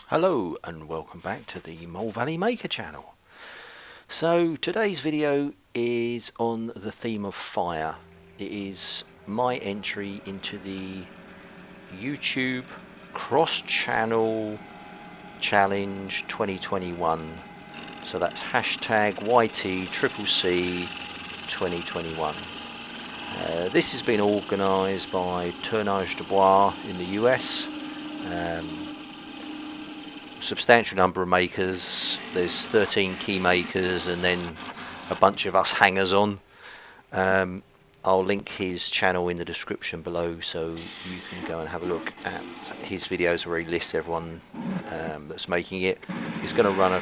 Hello and welcome back to the Mole Valley Maker channel. So today's video is on the theme of fire. It is my entry into the YouTube cross-channel challenge 2021. So that's hashtag YTCCC 2021. This has been organised by Tournage DeBois in the US. Substantial number of makers. There's 13 key makers and then a bunch of us hangers on. I'll link his channel in the description below so you can go and have a look at his videos where he lists everyone that's making it. It's going to run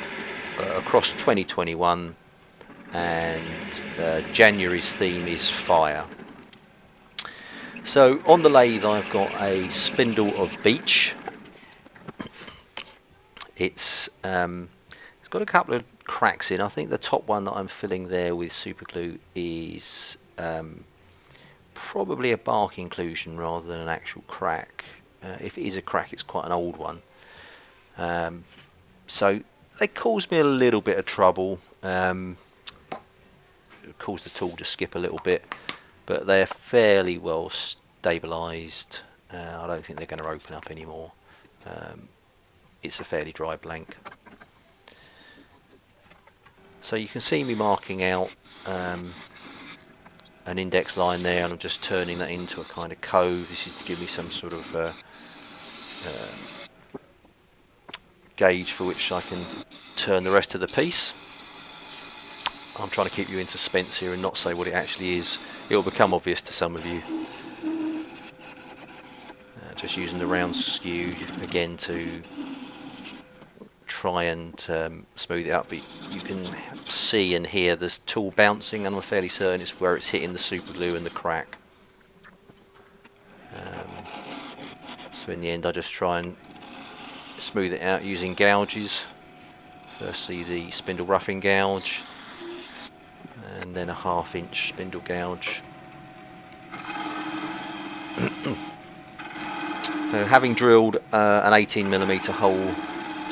across 2021 and January's theme is fire. So on the lathe I've got a spindle of beech. It's got a couple of cracks in. I think the top one that I'm filling there with super glue is probably a bark inclusion rather than an actual crack. If it is a crack, it's quite an old one. So they caused me a little bit of trouble. It caused the tool to skip a little bit, but they're fairly well stabilised. I don't think they're going to open up anymore. It's a fairly dry blank. So you can see me marking out an index line there, and I'm just turning that into a kind of cove. This is to give me some sort of gauge for which I can turn the rest of the piece. I'm trying to keep you in suspense here and not say what it actually is. It will become obvious to some of you. Just using the round skew again to try and smooth it up, but you can see and hear this tool bouncing, and I'm fairly certain it's where it's hitting the super glue and the crack. So in the end I just try and smooth it out using gouges. Firstly the spindle roughing gouge and then a 1/2 inch spindle gouge. So having drilled an 18mm hole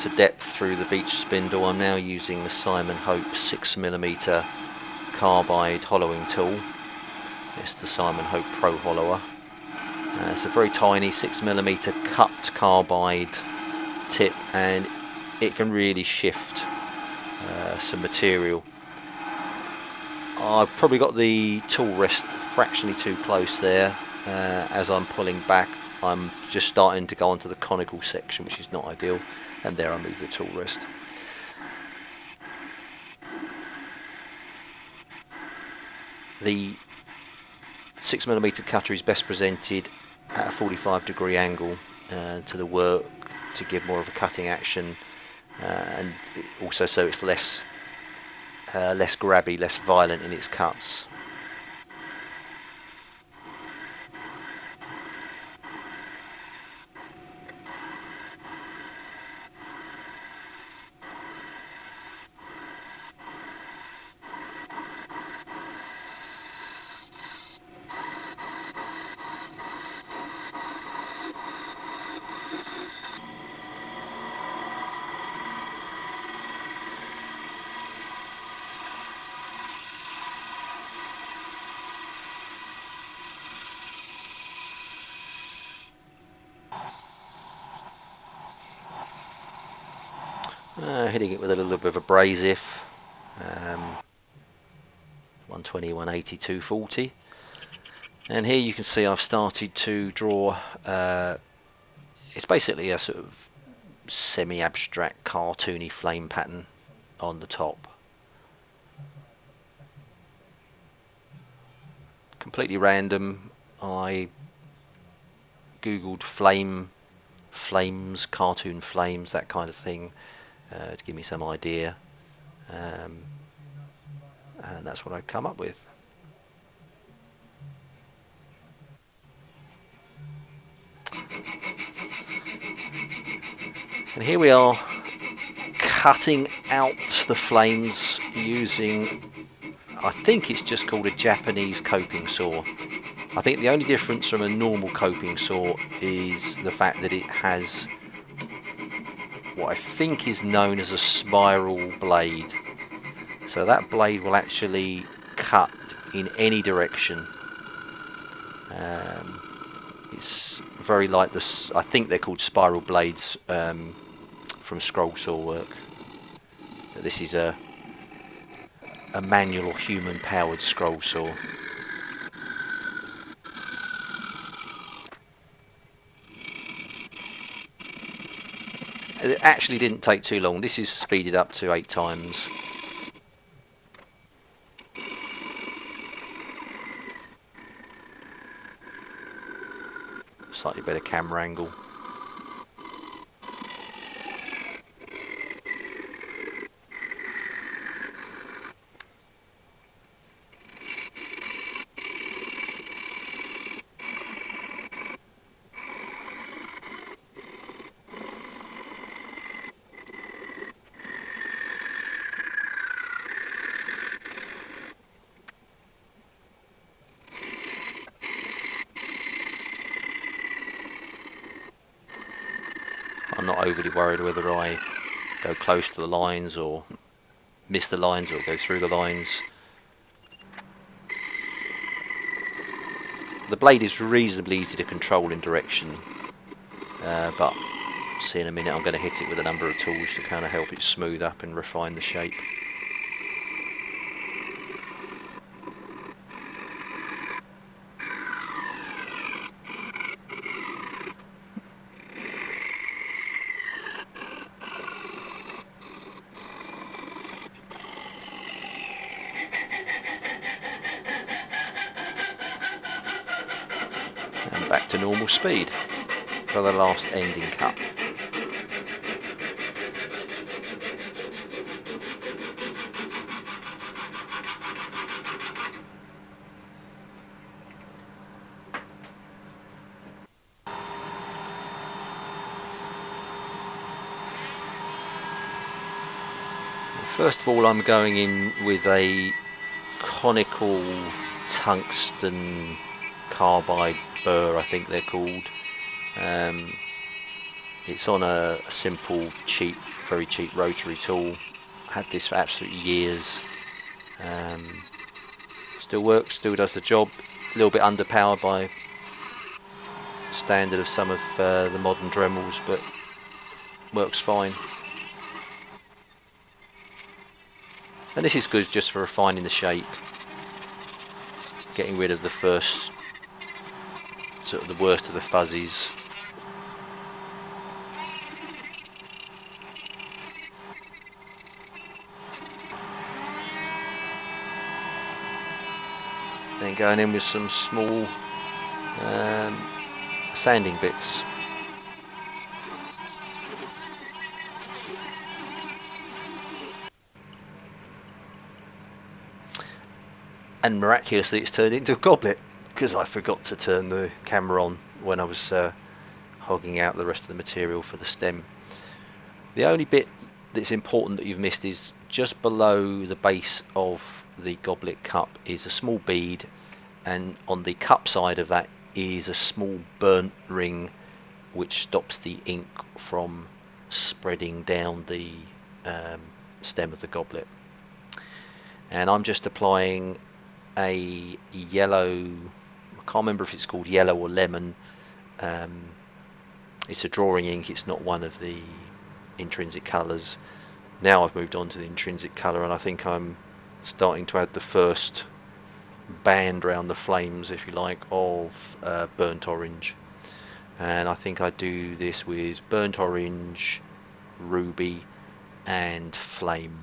to depth through the beech spindle, I'm now using the Simon Hope 6mm carbide hollowing tool. It's the Simon Hope Pro Hollower. It's a very tiny 6mm cut carbide tip, and it can really shift some material. I've probably got the tool rest fractionally too close there. As I'm pulling back, I'm just starting to go onto the conical section, which is not ideal. And there I move the tool rest. The 6mm cutter is best presented at a 45-degree angle to the work to give more of a cutting action, and also so it's less grabby, less violent in its cuts. Hitting it with a little bit of abrasive, 120, 180, 240. And here you can see I've started to draw, it's basically a sort of semi-abstract cartoony flame pattern on the top. Completely random. I googled flames, cartoon flames, that kind of thing, to give me some idea, and that's what I come up with. And here we are cutting out the flames using, I think it's just called a Japanese coping saw. I think the only difference from a normal coping saw is the fact that it has what I think is known as a spiral blade. So that blade will actually cut in any direction. It's very like this. I think they're called spiral blades from scroll saw work. This is a manual or human powered scroll saw. It actually didn't take too long. This is speeded up to 8 times. Slightly better camera angle. I'm not overly worried whether I go close to the lines or miss the lines or go through the lines. The blade is reasonably easy to control in direction, but see in a minute I'm going to hit it with a number of tools to kind of help it smooth up and refine the shape. And back to normal speed for the last ending cut. First of all, I'm going in with a conical tungsten carbide burr, I think they're called. It's on a simple, cheap, very cheap rotary tool. Had this for absolutely years. Still works, still does the job. A little bit underpowered by standard of some of the modern Dremels, but works fine. And this is good just for refining the shape, getting rid of the first, sort of the worst of the fuzzies. Then going in with some small sanding bits. And miraculously it's turned into a goblet, because I forgot to turn the camera on when I was hogging out the rest of the material for the stem. The only bit that's important that you've missed is just below the base of the goblet cup is a small bead, and on the cup side of that is a small burnt ring which stops the ink from spreading down the stem of the goblet. And I'm just applying a yellow, I can't remember if it's called yellow or lemon. It's a drawing ink, it's not one of the intrinsic colours. Now I've moved on to the intrinsic colour, and I think I'm starting to add the first band around the flames, if you like, of burnt orange. And I think I do this with burnt orange, ruby and flame.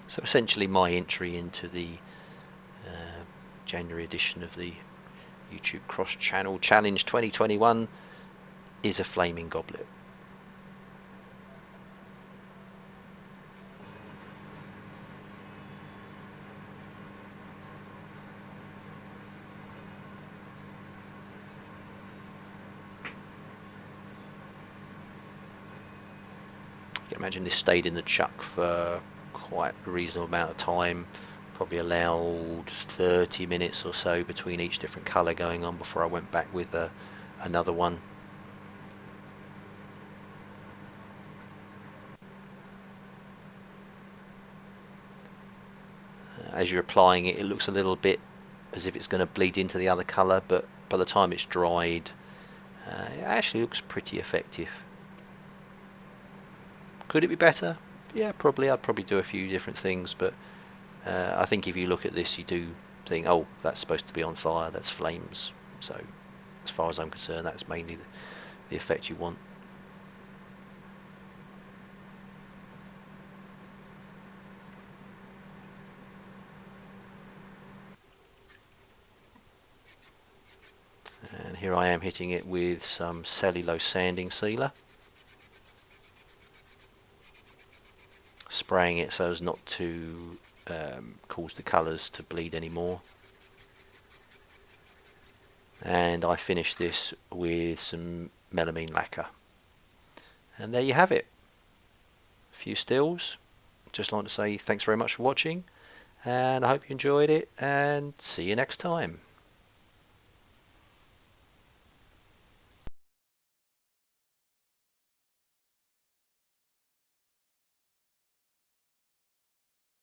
So essentially my entry into the January edition of the YouTube Cross Channel Challenge 2021 is a flaming goblet. can imagine this stayed in the chuck for quite a reasonable amount of time. Probably allowed 30 minutes or so between each different colour going on before I went back with another one. As you're applying it, it looks a little bit as if it's going to bleed into the other colour, but by the time it's dried, it actually looks pretty effective. Could it be better? Yeah, probably. I'd probably do a few different things, but I think if you look at this, you do think, oh, that's supposed to be on fire, that's flames. So as far as I'm concerned, that's mainly the effect you want. And here I am hitting it with some cellulose sanding sealer, spraying it so as not to cause the colours to bleed anymore. And I finished this with some melamine lacquer. And there you have it. A few stills. Just like to say thanks very much for watching, and I hope you enjoyed it, and see you next time.